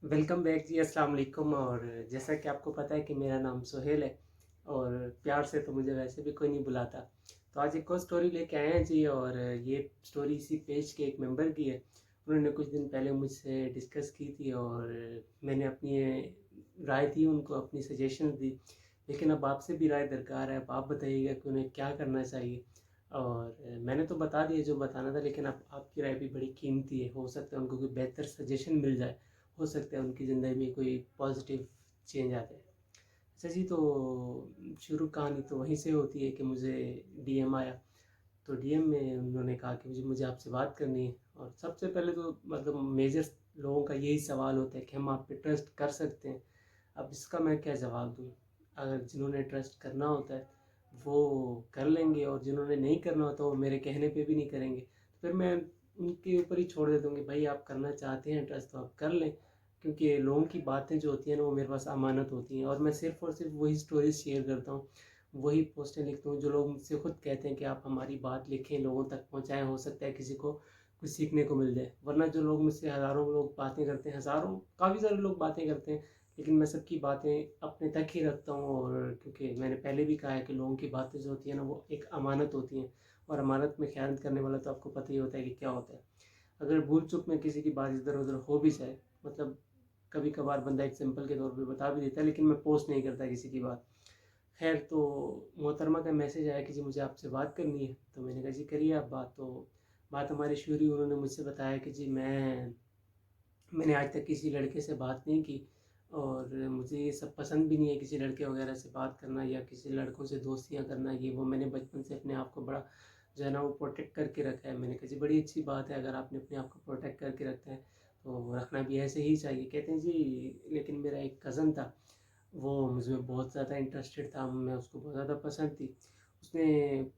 Welcome back जी। अस्सलाम वालेकुम। और जैसा कि आपको पता है कि मेरा नाम सुहेल है और प्यार से तो मुझे वैसे भी कोई नहीं बुलाता। तो आज एक और स्टोरी लेके आए हैं जी। और ये स्टोरी इसी पेज के एक मेंबर की है। उन्होंने कुछ दिन पहले मुझसे डिस्कस की थी और मैंने अपनी राय दी, उनको अपनी सजेशन दी। लेकिन अब आपसे भी राय दरकार है। अब आप बताइएगा कि उन्हें क्या करना चाहिए। और मैंने तो बता दिया जो बताना था, लेकिन अब आपकी राय भी बड़ी कीमती है। हो सकता है उनको कोई बेहतर सजेशन मिल जाए, हो सकता है उनकी ज़िंदगी में कोई पॉजिटिव चेंज आ जाए। अच्छा जी, तो शुरू कहानी तो वहीं से होती है कि मुझे डीएम आया। तो डीएम में उन्होंने कहा कि मुझे आपसे बात करनी है। और सबसे पहले तो मतलब मेजर लोगों का यही सवाल होता है कि हम आप पे ट्रस्ट कर सकते हैं। अब इसका मैं क्या जवाब दूँ। अगर जिन्होंने ट्रस्ट करना होता है वो कर लेंगे, और जिन्होंने नहीं करना होता वो मेरे कहने पे भी नहीं करेंगे। तो फिर मैं उनके ऊपर ही छोड़ देता हूँ कि भाई आप करना चाहते हैं ट्रस्ट तो आप कर लें। क्योंकि लोगों की बातें जो होती हैं ना वो मेरे पास अमानत होती हैं, और मैं सिर्फ़ और सिर्फ वही स्टोरीज शेयर करता हूँ, वही पोस्टें लिखता हूँ जो लोग मुझसे खुद कहते हैं कि आप हमारी बात लिखें, लोगों तक पहुँचाएँ, हो सकता है किसी को कुछ सीखने को मिल जाए। वरना जो लोग मुझसे हज़ारों लोग बातें करते हैं, हज़ारों काफ़ी सारे लोग बातें करते हैं, लेकिन मैं सबकी बातें अपने तक ही रखता हूँ। और क्योंकि मैंने पहले भी कहा है कि लोगों की बातें जो होती हैं ना वो एक अमानत होती हैं, और अमानत में ख़यानत करने वाला तो आपको पता ही होता है कि क्या होता है। अगर भूल चूक में किसी की बात इधर उधर हो भी जाए, मतलब कभी कभार बंदा एग्जाम्पल के तौर पे बता भी देता है, लेकिन मैं पोस्ट नहीं करता किसी की बात। खैर, तो मोहतरमा का मैसेज आया कि जी मुझे आपसे बात करनी है। तो मैंने कहा जी करिए आप बात। तो बात हमारी शुरू हुई। उन्होंने मुझसे बताया कि जी मैंने आज तक किसी लड़के से बात नहीं की, और मुझे ये सब पसंद भी नहीं है, किसी लड़के वगैरह से बात करना या किसी लड़कों से दोस्तियाँ करना, ये वो। मैंने बचपन से अपने आप को बड़ा जो है ना वो प्रोटेक्ट करके रखा है। मैंने कहा जी बड़ी अच्छी बात है, अगर आपने अपने आप को प्रोटेक्ट करके रखा है तो रखना भी ऐसे ही चाहिए। कहते हैं जी लेकिन मेरा एक कज़न था, वो मुझमें बहुत ज़्यादा इंटरेस्टेड था, मैं उसको बहुत ज़्यादा पसंद थी। उसने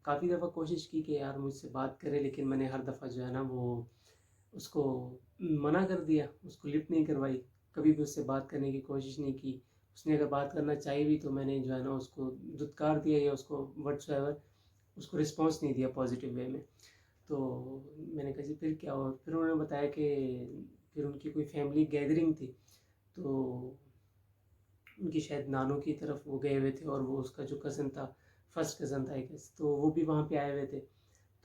काफ़ी दफ़ा कोशिश की कि यार मुझसे बात करे, लेकिन मैंने हर दफ़ा जो है ना वो उसको मना कर दिया, उसको लिफ्ट नहीं करवाई, कभी भी उससे बात करने की कोशिश नहीं की। उसने अगर बात करना चाहिए भी तो मैंने जो है ना उसको धुतकार दिया, या उसको व्हाट्सएवर उसको रिस्पॉन्स नहीं दिया पॉजिटिव वे में। तो मैंने कहा जी फिर क्या हुआ। फिर उन्होंने बताया कि फिर उनकी कोई फैमिली गैदरिंग थी, तो उनकी शायद नानों की तरफ वो गए हुए थे, और वो उसका जो कज़न था, फर्स्ट कज़न था आई गेस, तो वो भी वहाँ पे आए हुए थे।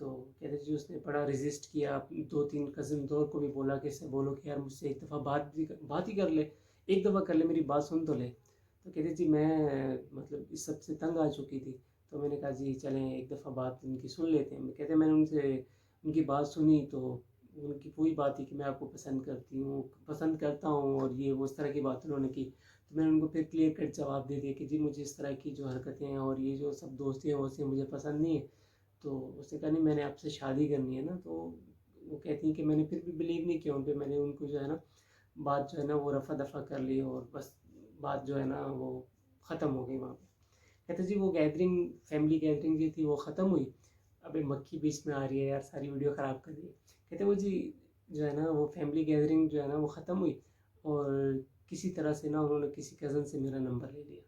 तो कहते जी उसने बड़ा रेजिस्ट किया, दो तीन कज़न और को भी बोला कि इससे बोलो कि यार मुझसे एक दफ़ा बात ही कर ले, एक दफ़ा कर ले, मेरी बात सुन तो ले। तो कहते जी मैं मतलब इस सब से तंग आ चुकी थी। तो मैंने कहा जी चलें एक दफ़ा बात उनकी सुन लेते हैं। कहते मैंने उनसे उनकी बात सुनी, तो उनकी पूरी बात थी कि मैं आपको पसंद करती हूँ, पसंद करता हूँ, और ये वो इस तरह की बात उन्होंने की। तो मैंने उनको फिर क्लियर कट जवाब दे दिया कि जी मुझे इस तरह की जो हरकतें हैं और ये जो सब दोस्ती हैं वैसे मुझे पसंद नहीं है। तो उसने कहा नहीं मैंने आपसे शादी करनी है ना। तो वो कहती हैं कि मैंने फिर भी बिलीव नहीं किया उन पे। मैंने उनको जो है ना बात जो है ना वो रफ़ा दफ़ा कर ली, और बस बात जो है ना वो ख़त्म हो गई वहाँ पे। कहते जी वो गैदरिंग, फैमिली गैदरिंग जो थी वो ख़त्म हुई। अबे मक्खी बीच में आ रही है यार, सारी वीडियो ख़राब कर दी है। कहते वो जी जो है ना वो फैमिली गैदरिंग जो है ना वो ख़त्म हुई, और किसी तरह से ना उन्होंने किसी कज़न से मेरा नंबर ले लिया।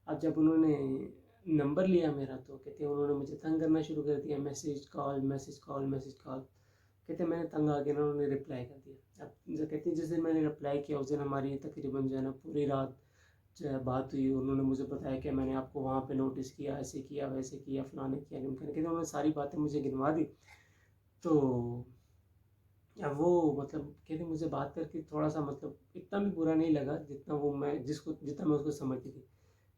अब जब उन्होंने नंबर लिया मेरा, तो कहते हैं उन्होंने मुझे तंग करना शुरू कर दिया, message call message call message call. कहते हैं मैंने तंग आ गया ना, उन्होंने रिप्लाई कर दिया। अब जो कहते हैं जिस दिन मैंने रिप्लाई किया उस दिन हमारी तकरीबन जो है ना पूरी रात जो है बात हुई। उन्होंने मुझे बताया कि मैंने आपको वहाँ पे नोटिस किया, ऐसे किया वैसे किया, फलाने किया ढिमकाने। कहते उन्होंने सारी बातें मुझे गिनवा दी। तो अब वो मतलब कहते मुझे बात करके थोड़ा सा मतलब इतना भी बुरा नहीं लगा जितना वो मैं जिसको जितना मैं उसको समझती थी।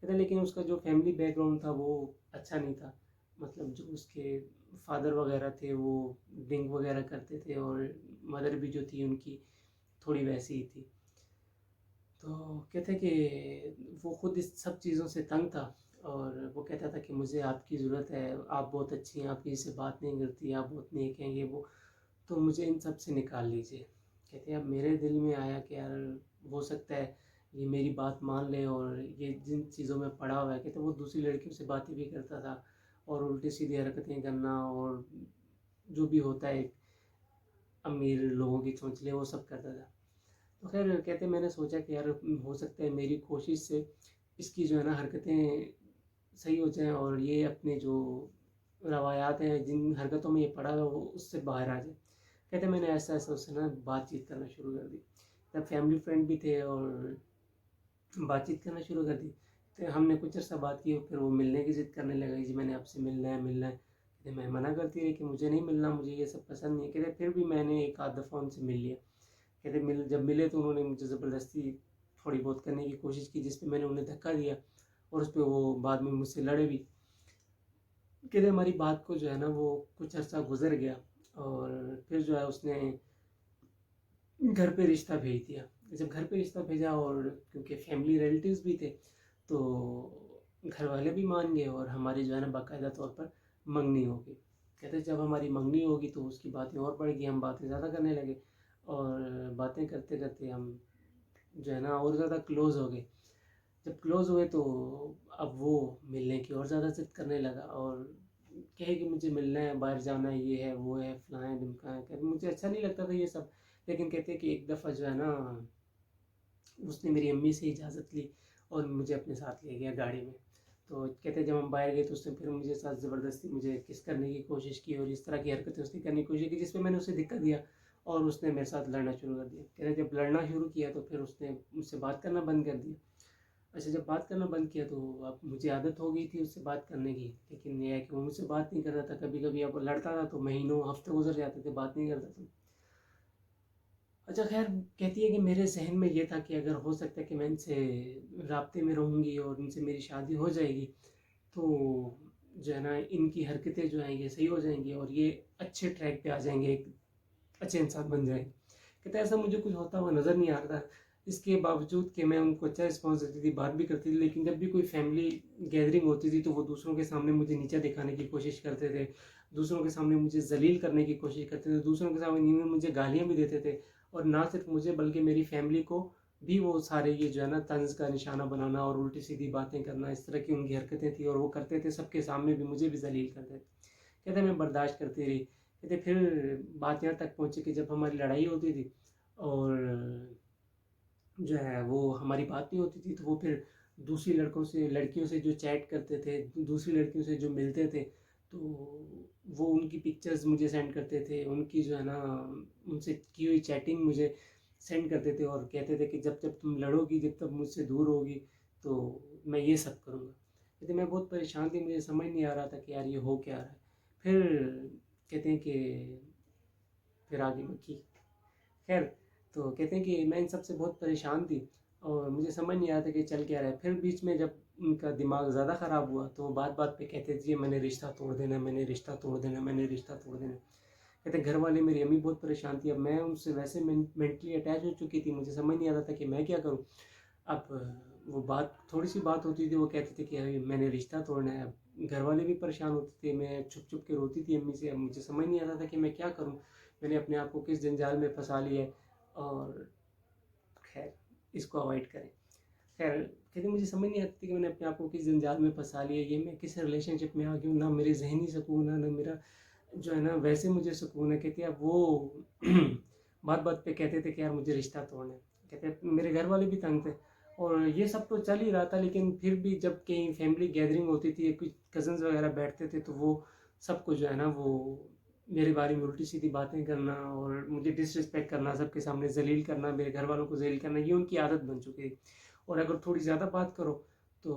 कहते लेकिन उसका जो फैमिली बैकग्राउंड था वो अच्छा नहीं था। मतलब जो उसके फादर वगैरह थे वो ड्रिंक वगैरह करते थे, और मदर भी जो थी उनकी थोड़ी वैसी ही थी। तो कहते कि वो खुद इस सब चीज़ों से तंग था, और वो कहता था कि मुझे आपकी ज़रूरत है, आप बहुत अच्छी हैं, आप किसी से बात नहीं करती, आप बहुत नेक हैं, ये वो, तो मुझे इन सब से निकाल लीजिए। कहते अब मेरे दिल में आया कि यार हो सकता है ये मेरी बात मान ले, और ये जिन चीज़ों में पड़ा हुआ है, कहते वो दूसरी लड़कियों से बातें भी करता था, और उल्टी सीधी हरकतें करना, और जो भी होता है अमीर लोगों की चोंचलें वो सब करता था। तो खैर कहते मैंने सोचा कि यार हो सकता है मेरी कोशिश से इसकी जो है ना हरकतें सही हो जाएँ, और ये अपने जो रवायात हैं, जिन हरकतों में ये पड़ा है वो उससे बाहर आ जाए। कहते मैंने ऐसा-ऐसा उससे ना बातचीत करना शुरू कर दी। तब फैमिली फ्रेंड भी थे और बातचीत करना शुरू कर दी। तो हमने कुछ अर्सा बात की, फिर वो मिलने की ज़िद करने लगा, जी मैंने आपसे मिलना है मिलना है। कहते मैं मना करती रही कि मुझे नहीं मिलना, मुझे ये सब पसंद नहीं है। कहते फिर भी मैंने एक आध दफ़ा उनसे मिल लिया। कहते जब मिले तो उन्होंने मुझे ज़बरदस्ती थोड़ी बहुत करने की कोशिश की, जिस पे मैंने उन्हें धक्का दिया और उस पे वो बाद में मुझसे लड़े भी। कहते हमारी बात को जो है ना वो कुछ अर्सा गुजर गया और फिर जो है उसने घर पे रिश्ता भेज दिया। जब घर पे रिश्ता भेजा और क्योंकि फैमिली रिलेटिव्स भी थे तो घर वाले भी मान गए और हमारी जो है ना बाकायदा तौर पर मंगनी होगी। कहते जब हमारी मंगनी होगी तो उसकी बातें और बढ़ गई, हम बातें ज़्यादा करने लगे और बातें करते करते हम जो है ना और ज़्यादा क्लोज़ हो गए। जब क्लोज़ हुए तो अब वो मिलने की और ज़्यादा ज़िद करने लगा और कहे कि मुझे मिलना है, बाहर जाना है, ये है वो है फलां है ढिमका है। कहते मुझे अच्छा नहीं लगता था ये सब, लेकिन कहते कि एक दफ़ा जो है ना उसने मेरी अम्मी से इजाज़त ली और मुझे अपने साथ ले गया गाड़ी में। तो कहते जब हम बाहर गए तो उसने फिर मुझे साथ ज़बरदस्ती मुझे किस करने की कोशिश की और इस तरह की हरकतें उसने करने की कोशिश की, जिस पे मैंने उसे धक्का दिया और उसने मेरे साथ लड़ना शुरू कर दिया। कहते जब लड़ना शुरू किया तो फिर उसने मुझसे बात करना बंद कर दिया। अच्छा, जब बात करना बंद किया तो अब मुझे आदत हो गई थी उससे बात करने की, लेकिन ये है कि वो मुझसे बात नहीं कर रहा था। कभी कभी अब लड़ता था तो महीनों हफ्ते गुजर जाते थे, बात नहीं करता था। अच्छा खैर, कहती है कि मेरे जहन में ये था कि अगर हो सकता है कि मैं इनसे राब्ते में रहूँगी और इनसे मेरी शादी हो जाएगी तो जो है ना इनकी हरकतें जो हैं ये सही हो जाएंगी और ये अच्छे ट्रैक पे आ जाएंगे, एक अच्छे इंसान बन जाएंगे। कहते ऐसा मुझे कुछ होता हुआ नज़र नहीं आ रहा था। इसके बावजूद कि मैं उनको अच्छा रिस्पॉन्स देती थी, बात भी करती थी, लेकिन जब भी कोई फैमिली गैदरिंग होती थी तो वो दूसरों के सामने मुझे नीचा दिखाने की कोशिश करते थे, दूसरों के सामने मुझे जलील करने की कोशिश करते थे, दूसरों के सामने मुझे गालियाँ भी देते थे। और ना सिर्फ मुझे बल्कि मेरी फैमिली को भी वो सारे ये जो है ना तंज का निशाना बनाना और उल्टी सीधी बातें करना, इस तरह की उनकी हरकतें थी और वो करते थे सबके सामने भी, मुझे भी जलील करते थे। कहते मैं बर्दाश्त करती रही। कहते फिर बात यहाँ तक पहुँची कि जब हमारी लड़ाई होती थी और जो है वो हमारी बात नहीं होती थी तो वो फिर दूसरी लड़कियों से जो चैट करते थे, दूसरी लड़कियों से जो मिलते थे, तो वो उनकी पिक्चर्स मुझे सेंड करते थे, उनकी जो है ना उनसे की हुई चैटिंग मुझे सेंड करते थे और कहते थे कि जब जब तुम लड़ोगी, जब तक मुझसे दूर होगी तो मैं ये सब करूँगा। कहते मैं बहुत परेशान थी, मुझे समझ नहीं आ रहा था कि यार ये हो क्या रहा है। फिर कहते हैं कि फिर आगे मक्खी। खैर, तो कहते हैं कि मैं इन सब से बहुत परेशान थी और मुझे समझ नहीं आया था कि चल क्या रहा है। फिर बीच में जब उनका दिमाग ज़्यादा ख़राब हुआ तो वो बात बात पे कहते थे जी मैंने रिश्ता तोड़ देना, मैंने रिश्ता तोड़ देना, मैंने रिश्ता तोड़ देना। कहते घर वाले, मेरी अम्मी बहुत परेशान थी। अब मैं उनसे वैसे मेंटली अटैच हो चुकी थी, मुझे समझ नहीं आ रहा था कि मैं क्या करूँ। अब वो बात, थोड़ी सी बात होती थी वो कहते थे कि अरे मैंने रिश्ता तोड़ना है। अब घर वाले भी परेशान होते थे, मैं छुप छुप के रोती थी अम्मी से। अब मुझे समझ नहीं आ रहा था कि मैं क्या करूँ, मैंने अपने आप को किस जंजाल में फंसा लिया है। और खैर, इसको अवॉइड करें। खैर, कहते मुझे समझ नहीं आती कि मैंने अपने आप को किस जंजाल में फंसा लिया, ये मैं किस रिलेशनशिप में आ गई हूँ। ना मेरे जहनी सुकून है, ना मेरा जो है ना वैसे मुझे सुकून है। कहती है अब वो बात बात पे कहते थे कि यार मुझे रिश्ता तोड़ना है। कहते मेरे घर वाले भी तंग थे और ये सब तो चल ही रहा था, लेकिन फिर भी जब कहीं फैमिली गैदरिंग होती थी, कुछ कज़न्स वगैरह बैठते थे तो वो सब कुछ जो है ना वो मेरे बारे में उल्टी सीधी बातें करना और मुझे डिसरिस्पेक्ट करना, सबके सामने जलील करना, मेरे घर वालों को जलील करना, ये उनकी आदत बन चुकी थी। और अगर थोड़ी ज़्यादा बात करो तो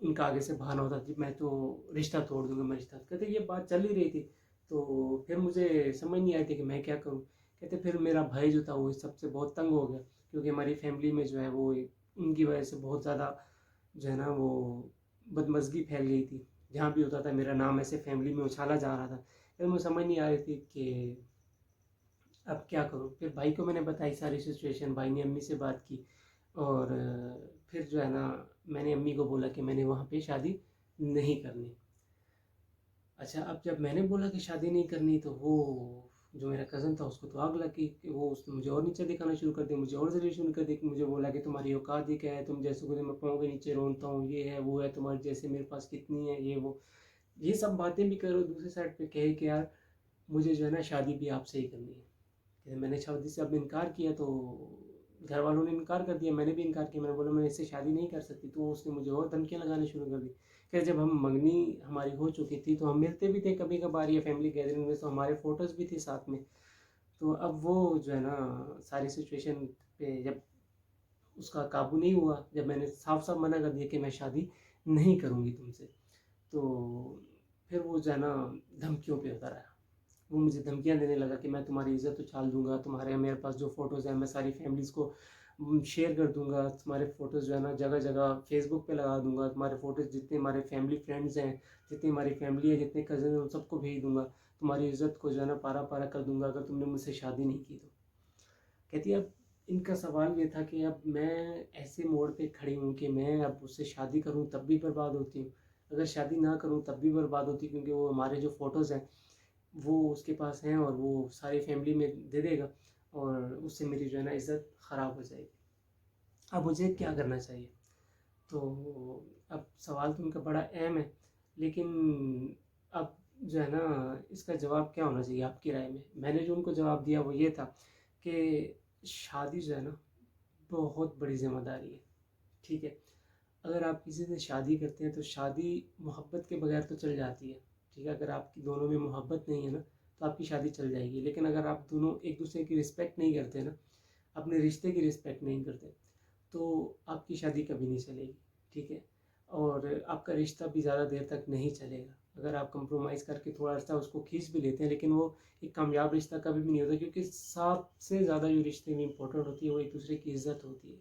उनका आगे से बहाना होता था, मैं तो रिश्ता तोड़ दूंगा, मैं रिश्ता। कहते ये बात चल ही रही थी तो फिर मुझे समझ नहीं आई थी कि मैं क्या करूं। कहते फिर मेरा भाई जो था वो इस सबसे बहुत तंग हो गया, क्योंकि हमारी फैमिली में जो है वो उनकी वजह से बहुत ज़्यादा जो है ना वो बदमज़गी फैल गई थी। जहाँ भी होता था मेरा नाम ऐसे फैमिली में उछाला जा रहा था। फिर मुझे समझ नहीं आ रही थी कि अब क्या करूँ। फिर भाई को मैंने बताई सारी सिचुएशन, भाई ने अम्मी से बात की और फिर जो है ना मैंने अम्मी को बोला कि मैंने वहाँ पे शादी नहीं करनी। अच्छा, अब जब मैंने बोला कि शादी नहीं करनी तो वो जो मेरा कज़न था उसको तो आग लगी कि वो उसने मुझे और नीचे दिखाना शुरू कर दिया, मुझे और जलील शुरू कर दिया कि मुझे बोला कि तुम्हारी औकात ही क्या है, तुम जैसे को मैं पाँव के नीचे रोनता हूँ, ये है वो है, तुम्हारे जैसे मेरे पास कितनी है, ये वो, ये सब बातें भी करो। दूसरी साइड पे कहे कि यार मुझे जो है ना शादी भी आपसे ही करनी है। मैंने शादी से अब इनकार किया तो घर वालों ने इनकार कर दिया, मैंने भी इनकार किया। मैंने बोला मैं इससे शादी नहीं कर सकती, तो उसने मुझे और धमकियाँ लगाने शुरू कर दी। फिर जब हम मंगनी हमारी हो चुकी थी तो हम मिलते भी थे कभी कभार या फैमिली गैदरिंग में, तो हमारे फ़ोटोज़ भी थे साथ में। तो अब वो जो है ना सारी सिचुएशन पे जब उसका काबू नहीं हुआ, जब मैंने साफ साफ मना कर दिया कि मैं शादी नहीं करूँगी तुमसे, तो फिर वो जो है ना धमकियों पे उतर आया। वो मुझे धमकियाँ देने लगा कि मैं तुम्हारी इज़्ज़त उछाल दूँगा, तुम्हारे मेरे पास जो फ़ोटोज़ हैं मैं सारी फैमिलीज़ को शेयर कर दूँगा, तुम्हारे फ़ोटोज़ जो है ना जगह जगह फेसबुक पे लगा दूँगा, तुम्हारे फ़ोटोज़ जितने हमारे फैमिली फ्रेंड्स हैं, जितनी हमारी फैमिली है, जितने कज़न हैं, उन सबको भेज दूँगा, तुम्हारी इज़्ज़त को जो है ना पारा पारा कर दूँगा अगर तुमने मुझसे शादी नहीं की तो। कहती है अब इनका सवाल ये था कि अब मैं ऐसे मोड़ पे खड़ी हूँ कि मैं अब उससे शादी करूँ तब भी बर्बाद होती हूँ, अगर शादी ना करूँ तब भी बर्बाद होती, क्योंकि वो हमारे जो फ़ोटोज़ हैं वो उसके पास हैं और वो सारी फैमिली में दे देगा और उससे मेरी जो है ना इज़्ज़त ख़राब हो जाएगी। अब मुझे क्या करना चाहिए? तो अब सवाल तो उनका बड़ा अहम है, लेकिन अब जो है ना इसका जवाब क्या होना चाहिए आपकी राय में? मैंने जो उनको जवाब दिया वो ये था कि शादी जो है ना बहुत बड़ी ज़िम्मेदारी है, ठीक है? अगर आप किसी से शादी करते हैं तो शादी मोहब्बत के बगैर तो चल जाती है, ठीक है? अगर आपकी दोनों में मोहब्बत नहीं है ना तो आपकी शादी चल जाएगी, लेकिन अगर आप दोनों एक दूसरे की रिस्पेक्ट नहीं करते ना, अपने रिश्ते की रिस्पेक्ट नहीं करते, तो आपकी शादी कभी नहीं चलेगी, ठीक है? और आपका रिश्ता भी ज़्यादा देर तक नहीं चलेगा। अगर आप कंप्रोमाइज़ करके थोड़ा सा उसको खींच भी लेते हैं, लेकिन वो एक कामयाब रिश्ता कभी भी नहीं होता, क्योंकि सबसे ज़्यादा जो रिश्ते में इम्पोर्टेंट होती है वो एक दूसरे की इज़्ज़त होती है।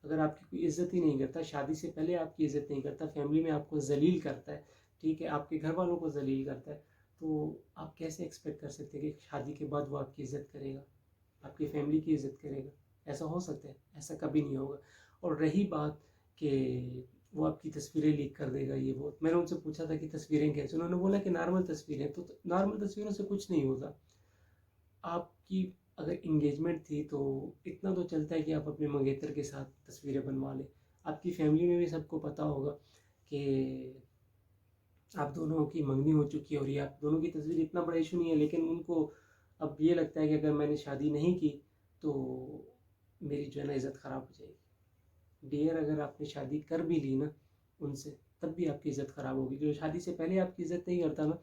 अगर आपकी कोई इज़्ज़त ही नहीं करता, शादी से पहले आपकी इज़्ज़त नहीं करता, फैमिली में आपको ज़लील करता है, ठीक है? आपके घर वालों को ज़लील करता है, तो आप कैसे एक्सपेक्ट कर सकते हैं कि शादी के बाद वो आपकी इज़्ज़त करेगा, आपकी फैमिली की इज़्ज़त करेगा? ऐसा हो सकता है? ऐसा कभी नहीं होगा। और रही बात कि वो आपकी तस्वीरें लीक कर देगा ये वो, मैंने उनसे पूछा था कि तस्वीरें कैसी? उन्होंने बोला कि नॉर्मल तस्वीरें, तो नॉर्मल तस्वीरों से कुछ नहीं होता। आपकी अगर एंगेजमेंट थी तो इतना तो चलता है कि आप अपने मंगेतर के साथ तस्वीरें बनवा लें। आपकी फैमिली में भी सबको पता होगा कि आप दोनों की मंगनी हो चुकी है और ये आप दोनों की तस्वीर इतना बड़ा इशू नहीं है, लेकिन उनको अब ये लगता है कि अगर मैंने शादी नहीं की तो मेरी जो है ना इज़्ज़त ख़राब हो जाएगी। डियर, अगर आपने शादी कर भी ली ना उनसे, तब भी आपकी इज़्ज़त ख़राब होगी। जो शादी से पहले आपकी इज़्ज़त नहीं करता ना,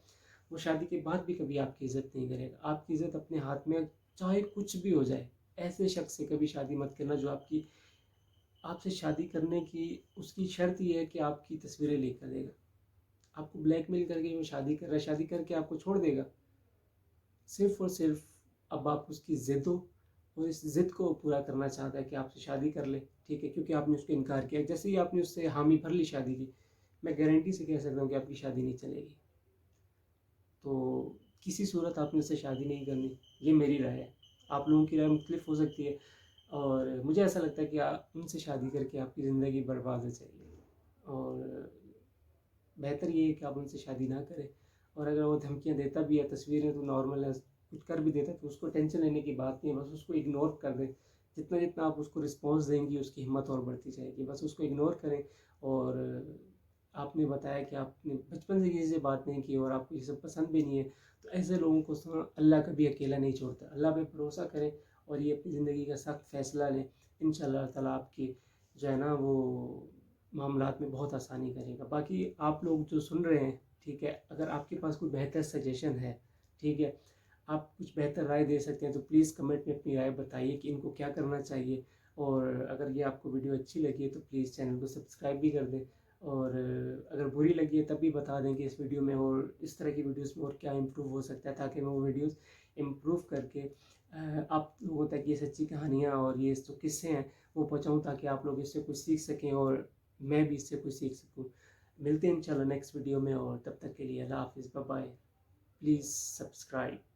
वो शादी के बाद भी कभी आपकी इज़्ज़त नहीं करेगा। आपकी इज़्ज़त अपने हाथ में, चाहे कुछ भी हो जाए। ऐसे शख्स से कभी शादी मत करना जो आपसे शादी करने की उसकी शर्त ये है कि आपकी तस्वीरें लीक कर देगा। आपको ब्लैकमेल करके वो शादी कर रहा है, शादी करके आपको छोड़ देगा। सिर्फ़ और सिर्फ़ अब आप उसकी ज़िद हो और इस ज़िद को पूरा करना चाहता है कि आपसे शादी कर ले, ठीक है? क्योंकि आपने उसको इनकार किया। जैसे ही आपने उससे हामी भर ली शादी की, मैं गारंटी से कह सकता हूँ कि आपकी शादी नहीं चलेगी। तो किसी सूरत आपने उससे शादी नहीं करनी, ये मेरी राय है। आप लोगों की राय मुख्तलिफ हो सकती है और मुझे ऐसा लगता है कि उनसे शादी करके आपकी ज़िंदगी बर्बाद हो जाएगी और बेहतर ये है कि आप उनसे शादी ना करें। और अगर वो धमकियाँ देता भी है, तस्वीरें तो नॉर्मल है, कुछ कर भी देता है, तो उसको टेंशन लेने की बात नहीं है, बस उसको इग्नोर कर दें। जितना जितना आप उसको रिस्पॉन्स देंगी उसकी हिम्मत और बढ़ती जाएगी, बस उसको इग्नोर करें। और आपने बताया कि आपने बचपन से किसी से बात नहीं की और आपको ये सब पसंद भी नहीं है, तो ऐसे लोगों को अल्लाह कभी अकेला नहीं छोड़ता। अल्लाह पे भरोसा करें और ये अपनी ज़िंदगी का सख्त फ़ैसला लें। इंशाअल्लाह ताला आपकी जो है ना वो मामलात में बहुत आसानी करेगा। बाकी आप लोग जो सुन रहे हैं, ठीक है, अगर आपके पास कोई बेहतर सजेशन है, ठीक है, आप कुछ बेहतर राय दे सकते हैं तो प्लीज़ कमेंट में अपनी राय बताइए कि इनको क्या करना चाहिए। और अगर ये आपको वीडियो अच्छी लगी है तो प्लीज़ चैनल को सब्सक्राइब भी कर दें और अगर बुरी लगी है तब भी बता दें कि इस वीडियो में और इस तरह की वीडियोस में और क्या इम्प्रूव हो सकता है, ताकि मैं वो वीडियोस इम्प्रूव करके आप लोगों तक ये सच्ची कहानियाँ और ये जो किस्से हैं वो पहुँचाऊँ, ताकि आप लोग इससे कुछ सीख सकें और मैं भी इससे कुछ सीख सकूँ। मिलते हैं इंशाल्लाह नेक्स्ट वीडियो में और तब तक के लिए अल्लाह हाफ़िज़, बाय बाय। Please subscribe.